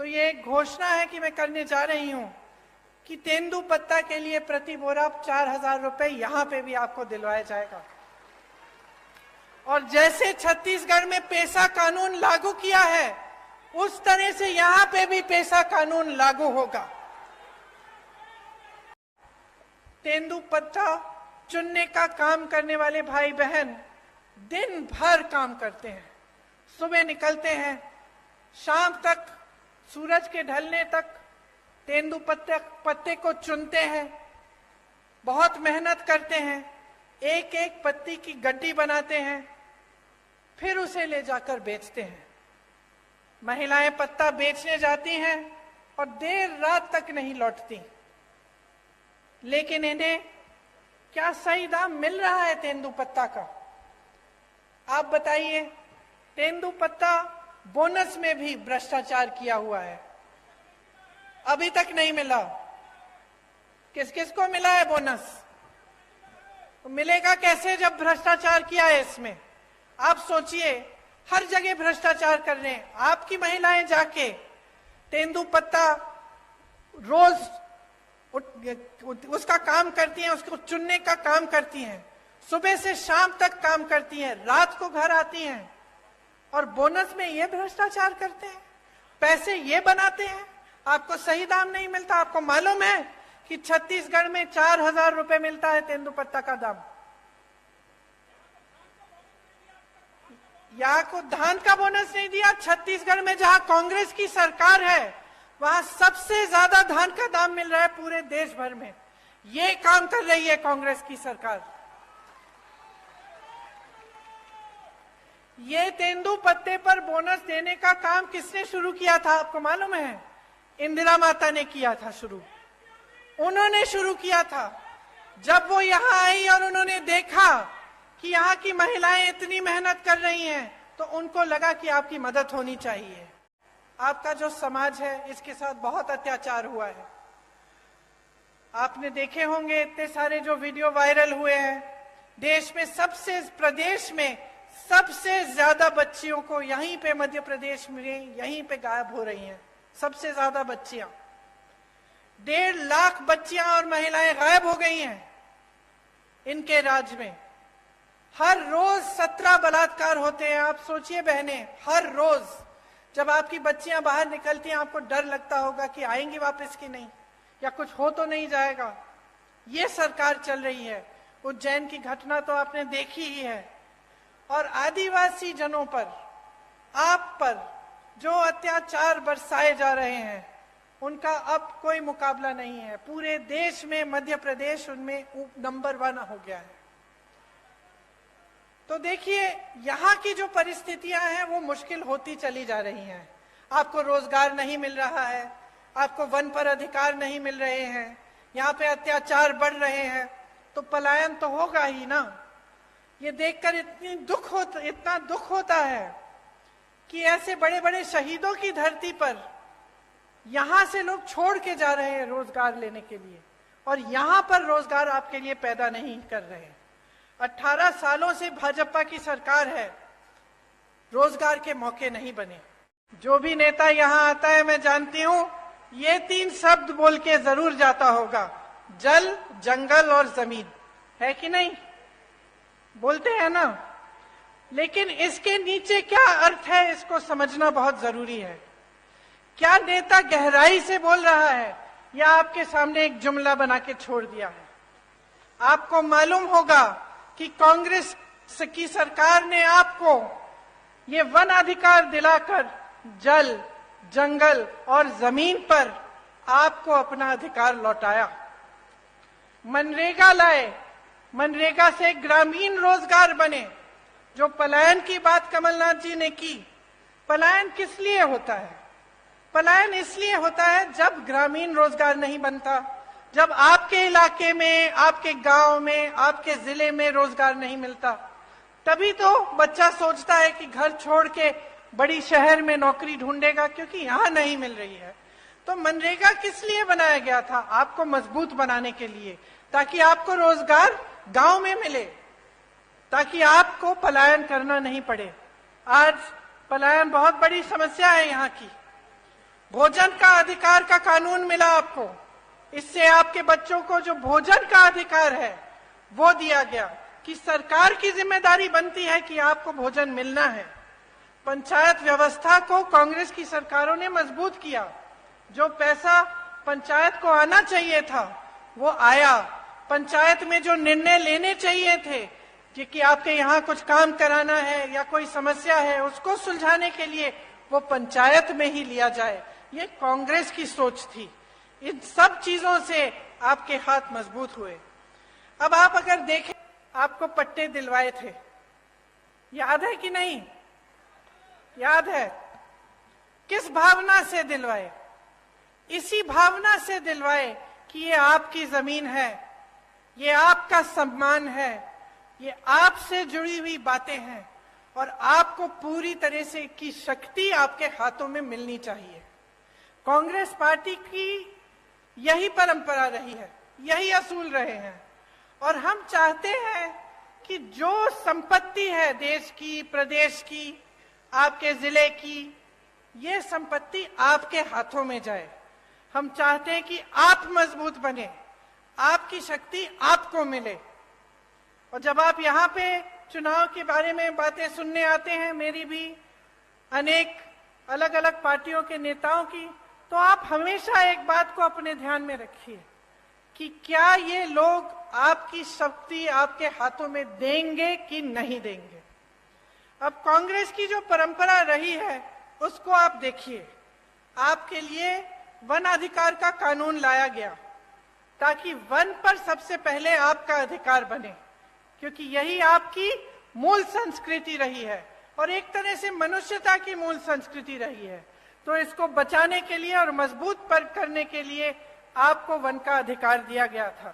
तो ये एक घोषणा है कि मैं करने जा रही हूं कि तेंदुपत्ता के लिए प्रति बोरा 4,000 रुपए यहां पे भी आपको दिलवाया जाएगा। और जैसे छत्तीसगढ़ में पेसा कानून लागू किया है, उस तरह से यहां पे भी पेसा कानून लागू होगा। तेंदुपत्ता चुनने का काम करने वाले भाई बहन दिन भर काम करते हैं। सुबह निकलते हैं, शाम तक, सूरज के ढलने तक तेंदुपत्ते को चुनते हैं, बहुत मेहनत करते हैं, एक एक पत्ती की गड्डी बनाते हैं, फिर उसे ले जाकर बेचते हैं। महिलाएं पत्ता बेचने जाती हैं और देर रात तक नहीं लौटती। लेकिन इन्हें क्या सही दाम मिल रहा है तेंदुपत्ता का? आप बताइए। तेंदुपत्ता बोनस में भी भ्रष्टाचार किया हुआ है, अभी तक नहीं मिला। किस किस को मिला है बोनस? तो मिलेगा कैसे जब भ्रष्टाचार किया है इसमें? आप सोचिए, हर जगह भ्रष्टाचार कर रहे हैं। आपकी महिलाएं जाके तेंदुपत्ता रोज उसका काम करती हैं, उसको चुनने का काम करती हैं, सुबह से शाम तक काम करती हैं, रात को घर आती हैं और बोनस में ये भ्रष्टाचार करते हैं, पैसे ये बनाते हैं। आपको सही दाम नहीं मिलता। आपको मालूम है कि छत्तीसगढ़ में 4,000 रुपए मिलता है तेंदुपत्ता का दाम। यहाँ को धान का बोनस नहीं दिया। छत्तीसगढ़ में जहां कांग्रेस की सरकार है, वहां सबसे ज्यादा धान का दाम मिल रहा है पूरे देश भर में। ये काम कर रही है कांग्रेस की सरकार। ये तेंदुपत्ते पर बोनस देने का काम किसने शुरू किया था आपको मालूम है? इंदिरा माता ने किया था शुरू। उन्होंने शुरू किया था। जब वो यहाँ आई और उन्होंने देखा कि यहाँ की महिलाएं इतनी मेहनत कर रही हैं, तो उनको लगा कि आपकी मदद होनी चाहिए। आपका जो समाज है, इसके साथ बहुत अत्याचार हुआ है। आपने देखे होंगे इतने सारे जो वीडियो वायरल हुए हैं। देश में प्रदेश में सबसे ज्यादा बच्चियों को यहीं पे मध्य प्रदेश में यहीं पे गायब हो रही हैं। सबसे ज्यादा बच्चियां, 1.5 लाख बच्चियां और महिलाएं गायब हो गई हैं इनके राज्य में। हर रोज 17 बलात्कार होते हैं। आप सोचिए बहनें, हर रोज जब आपकी बच्चियां बाहर निकलती हैं, आपको डर लगता होगा कि आएंगी वापस कि नहीं, या कुछ हो तो नहीं जाएगा। ये सरकार चल रही है। उज्जैन की घटना तो आपने देखी ही है। और आदिवासी जनों पर, आप पर जो अत्याचार बरसाए जा रहे हैं, उनका अब कोई मुकाबला नहीं है। पूरे देश में मध्य प्रदेश उनमें नंबर 1 हो गया है। तो देखिए, यहाँ की जो परिस्थितियां हैं वो मुश्किल होती चली जा रही हैं। आपको रोजगार नहीं मिल रहा है, आपको वन पर अधिकार नहीं मिल रहे हैं, यहाँ पे अत्याचार बढ़ रहे हैं, तो पलायन तो होगा ही ना। ये देखकर इतना दुख होता है कि ऐसे बड़े बड़े शहीदों की धरती पर यहां से लोग छोड़ के जा रहे हैं रोजगार लेने के लिए, और यहां पर रोजगार आपके लिए पैदा नहीं कर रहे हैं। 18 सालों से भाजपा की सरकार है, रोजगार के मौके नहीं बने। जो भी नेता यहां आता है, मैं जानती हूं, ये 3 शब्द बोल के जरूर जाता होगा, जल, जंगल और जमीन, है कि नहीं? बोलते हैं ना। लेकिन इसके नीचे क्या अर्थ है, इसको समझना बहुत जरूरी है। क्या नेता गहराई से बोल रहा है, या आपके सामने एक जुमला बना के छोड़ दिया है? आपको मालूम होगा कि कांग्रेस की सरकार ने आपको ये वन अधिकार दिलाकर जल, जंगल और जमीन पर आपको अपना अधिकार लौटाया। मनरेगा लाए, मनरेगा से ग्रामीण रोजगार बने। जो पलायन की बात कमलनाथ जी ने की, पलायन किस लिए होता है? पलायन इसलिए होता है जब ग्रामीण रोजगार नहीं बनता, जब आपके इलाके में, आपके गांव में, आपके जिले में रोजगार नहीं मिलता, तभी तो बच्चा सोचता है कि घर छोड़ के बड़ी शहर में नौकरी ढूंढेगा, क्योंकि यहाँ नहीं मिल रही है। तो मनरेगा किस लिए बनाया गया था? आपको मजबूत बनाने के लिए, ताकि आपको रोजगार गांव में मिले, ताकि आपको पलायन करना नहीं पड़े। आज पलायन बहुत बड़ी समस्या है यहाँ की। भोजन का अधिकार का कानून मिला आपको, इससे आपके बच्चों को जो भोजन का अधिकार है वो दिया गया कि सरकार की जिम्मेदारी बनती है कि आपको भोजन मिलना है। पंचायत व्यवस्था को कांग्रेस की सरकारों ने मजबूत किया, जो पैसा पंचायत को आना चाहिए था वो आया। पंचायत में जो निर्णय लेने चाहिए थे कि आपके यहाँ कुछ काम कराना है या कोई समस्या है उसको सुलझाने के लिए वो पंचायत में ही लिया जाए, ये कांग्रेस की सोच थी। इन सब चीजों से आपके हाथ मजबूत हुए। अब आप अगर देखें, आपको पट्टे दिलवाए थे, याद है कि नहीं? याद है। किस भावना से दिलवाए? इसी भावना से दिलवाए कि ये आपकी जमीन है, ये आपका सम्मान है, ये आपसे जुड़ी हुई बातें हैं और आपको पूरी तरह से की शक्ति आपके हाथों में मिलनी चाहिए। कांग्रेस पार्टी की यही परंपरा रही है, यही असूल रहे हैं और हम चाहते हैं कि जो संपत्ति है देश की, प्रदेश की, आपके जिले की, ये संपत्ति आपके हाथों में जाए। हम चाहते हैं कि आप मजबूत बने, आपकी शक्ति आपको मिले। और जब आप यहाँ पे चुनाव के बारे में बातें सुनने आते हैं, मेरी भी, अनेक अलग अलग पार्टियों के नेताओं की, तो आप हमेशा एक बात को अपने ध्यान में रखिए कि क्या ये लोग आपकी शक्ति आपके हाथों में देंगे कि नहीं देंगे। अब कांग्रेस की जो परंपरा रही है उसको आप देखिए। आपके लिए वन अधिकार का कानून लाया गया ताकि वन पर सबसे पहले आपका अधिकार बने, क्योंकि यही आपकी मूल संस्कृति रही है और एक तरह से मनुष्यता की मूल संस्कृति रही है। तो इसको बचाने के लिए और मजबूत करने के लिए आपको वन का अधिकार दिया गया था।